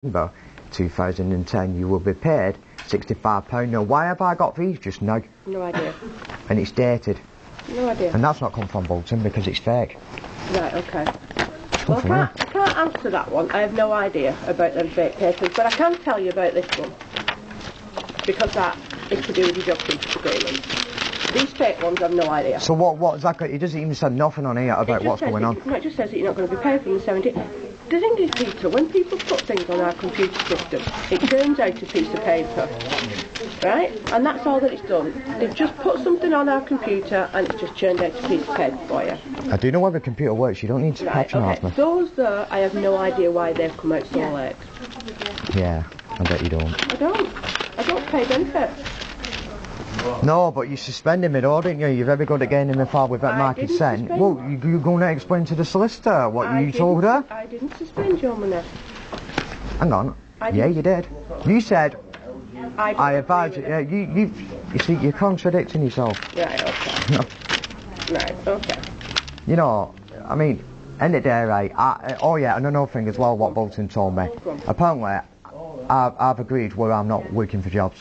November 2010 you will be paid £65. Now why have I got these just now? No idea. And it's dated. No idea. And that's not come from Bolton because it's fake. Right, okay. Well, I can't answer that one. I have no idea about them fake papers, but I can tell you about this one. Because that is to do with your job seekers agreement. These fake ones, I have no idea. So what exactly? It doesn't even say nothing on here about what's going on. No, it just says that you're not going to be paid from the 17th. The thing is, Peter, when people put things on our computer system, it turns out a piece of paper, right? And that's all that it's done. They've just put something on our computer and it's just churned out a piece of paper for you. I do know how the computer works. You don't need to patronise me. Those there, I have no idea why they've come out so late. Yeah, I bet you don't. I don't pay benefits. No, but you suspended me though, didn't you? You're very good at getting in the file without my consent. Well, you're going to explain to the solicitor what you told her? I didn't suspend your money. Hang on. Yeah, you did. You said, I advise you. Yeah, you see, you're contradicting yourself. Right, okay. Right, okay. You know, I mean, end of the day, right? Oh yeah, and another thing as well, what Bolton told me. Apparently, I've agreed where I'm not working for jobs.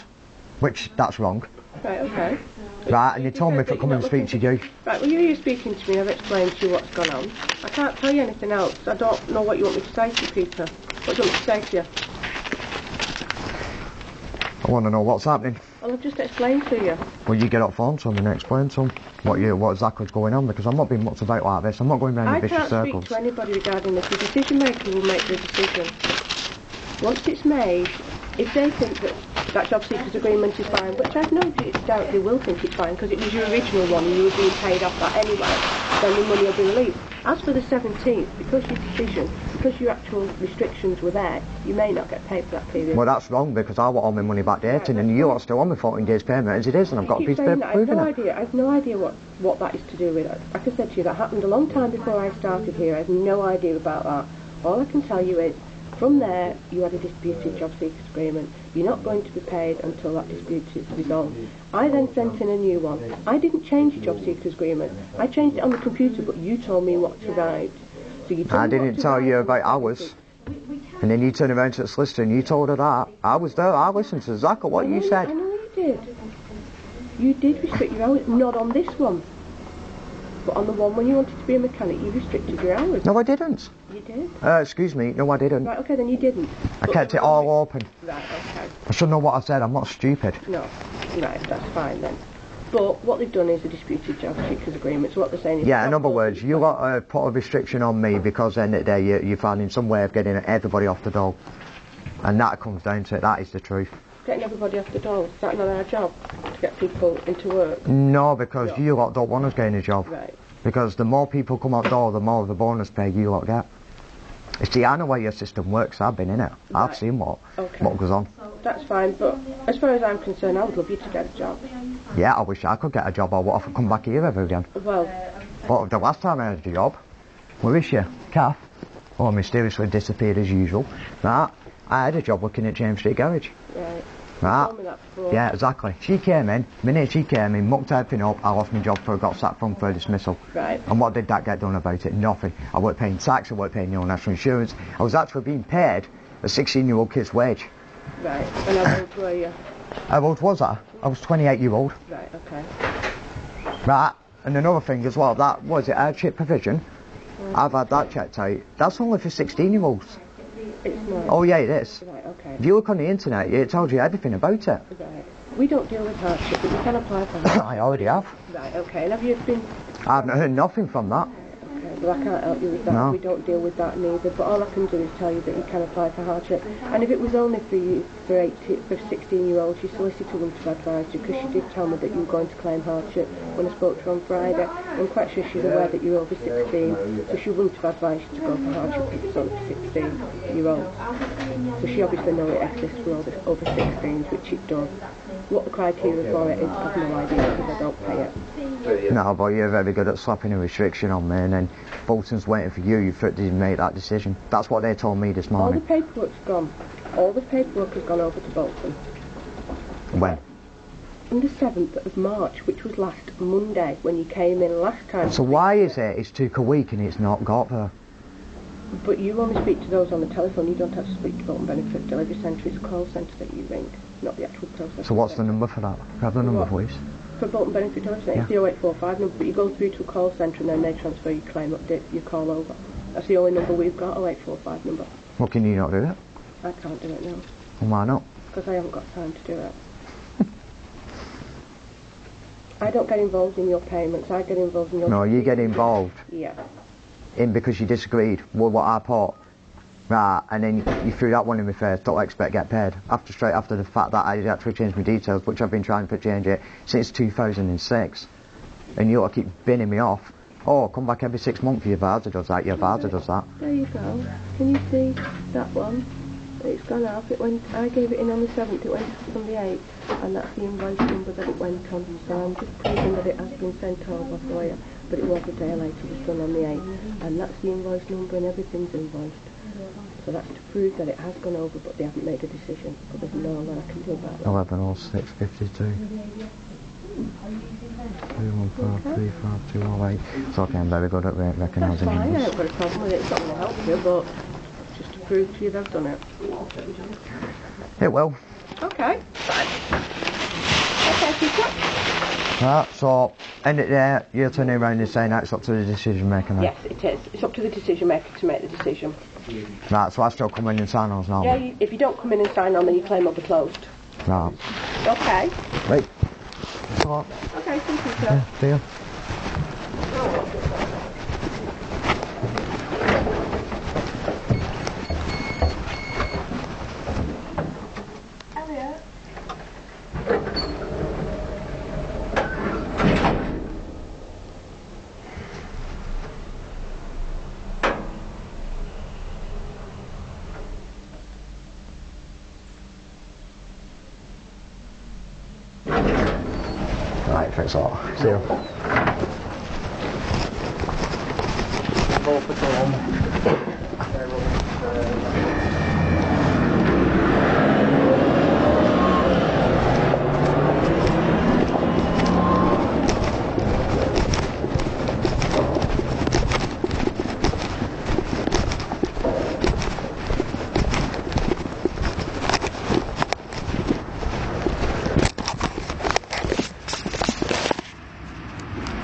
Which, that's wrong. Right, okay. Right, and you told me to come and speak to you. Right, well you're speaking to me, I've explained to you what's gone on. I can't tell you anything else. I don't know what you want me to say to you, Peter. What do you want me to say to you? I want to know what's happening. Well, I've just explained to you. Well, you get up phone to them and explain to them what exactly's going on, because I'm not being mucked about like this. I'm not going round in vicious circles. I can't speak to anybody regarding this. The decision maker will make the decision. Once it's made, if they think that job seekers agreement is fine, which I've no doubt they will think it's fine because it was your original one and you were being paid off that anyway, then the money will be released. As for the 17th, because your decision, because your actual restrictions were there, you may not get paid for that period. Well, that's wrong because I want all my money back dating and you are still on my 14 days payment as it is, and I've got a piece of paper proving it. I have no idea what that is to do with it. Like I said to you, that happened a long time before I started here. I have no idea about that. All I can tell you is, from there, you had a disputed job seekers agreement. You're not going to be paid until that dispute is resolved. I then sent in a new one. I didn't change your job seekers agreement. I changed it on the computer, but you told me what to write. So you I didn't tell you about hours. And then you turned around to the solicitor and you told her that. I was there. I listened to exactly what you said. I know you did. You did restrict your hours. Not on this one. But on the one when you wanted to be a mechanic, you restricted your hours. No, I didn't. You did? Excuse me. No, I didn't. Right, okay, then you didn't. I kept it all open. Right, okay. I should know what I said. I'm not stupid. No. Right, that's fine then. But what they've done is a disputed job seekers agreement. So what they're saying is... Yeah, in other words, you got put a restriction on me because at the end of the day you're finding some way of getting everybody off the dole. And that comes down to it. That is the truth. Getting everybody off the dole, is that not our job? To get people into work? No, because you lot don't want us getting a job. Right. Because the more people come out the door, the more of the bonus pay you lot get. You see, I know how your system works. I've been in it. I've seen what goes on. That's fine, but as far as I'm concerned, I would love you to get a job. Yeah, I wish I could get a job. Or what if I come back here ever again? Well... But the last time I had a job, where is she? Kath? Oh, mysteriously disappeared as usual. Right, I had a job working at James Street Garage. Right. Right. Yeah, exactly. She came in, the minute she came in, mucked everything up, I lost my job for got sacked from for dismissal. Right. And what did that get done about it? Nothing. I weren't paying tax, I weren't paying your national insurance. I was actually being paid a 16-year-old kid's wage. Right. And how old were you? How old was I? I was 28-year-old. Right, okay. Right. And another thing as well, that was it, hardship provision. I've had that checked out. That's only for 16-year-olds. It's not. Oh yeah, it is. Right, okay. If you look on the internet, it tells you everything about it. Right. We don't deal with hardship, but you can apply for hardship. I already have. Right, okay. And have you been... I've not heard nothing from that. Okay, well I can't help you with that. No. We don't deal with that neither, but all I can do is tell you that you can apply for hardship. And if it was only for you, for 16-year-olds, your solicitor wouldn't have advised you, because she did tell me that you were going to claim hardship when I spoke to her on Friday. I'm quite sure she's aware that you're over 16, so she wouldn't have advised you to go for hardship if it's only for 16-year-olds. So she obviously knows it exists for over 16s, which it does. What the criteria for it is, I've no idea because I don't pay it. No, but you're very good at slapping a restriction on me, and then Bolton's waiting for you to make that decision. That's what they told me this morning. All the paperwork's gone. All the paperwork has gone over to Bolton. When? On the 7th of March, which was last Monday, when you came in last time. So why is it it's took a week and it's not got there? But you only speak to those on the telephone, you don't actually speak to Bolton Benefit Delivery Centre, it's a call centre that you ring, not the actual process. So what's the number for that? Can I have the number, please? For Bolton Benefit Delivery Centre, it's the 0845 number, but you go through to a call centre and then they transfer your claim, update your call over. That's the only number we've got, 0845 number. Well, can you not do it? I can't do it now. Well, why not? Because I haven't got time to do it. I don't get involved in your payments, I get involved in your... No, you get involved. Yeah. In because you disagreed with what I put. Right, and then you threw that one in my face, don't expect to get paid. Straight after the fact that I actually changed my details, which I've been trying to change it since 2006. And you ought to keep binning me off. Oh, come back every 6 months, your Varda does that, your Varda does that. There you go. Can you see that one? It's gone up. It went. I gave it in on the 7th, it went up on the 8th, and that's the invoice number that it went on. So I'm just proving that it has been sent over for you, but it was a day later, it was done on the 8th, and that's the invoice number and everything's invoiced. So that's to prove that it has gone over, but they haven't made a decision. But there's no one I can do about that. 110652. 2143528. It's okay, I'm very good at recognising numbers. numbers. I haven't got a problem with it, it's not going to help you, but just to prove to you they've done it. It will. Okay, fine. Okay, teacher. Right, so, end it there, you're turning around and saying that's up to the decision maker now? Yes, it is. It's up to the decision maker to make the decision. Right, so I still come in and sign on now? Yeah, if you don't come in and sign on, then your claim will be closed. Right. Okay. Right. Thanks a lot. Okay, thank you, sir. Yeah, see you. Right, thanks a lot. See you. Both at home.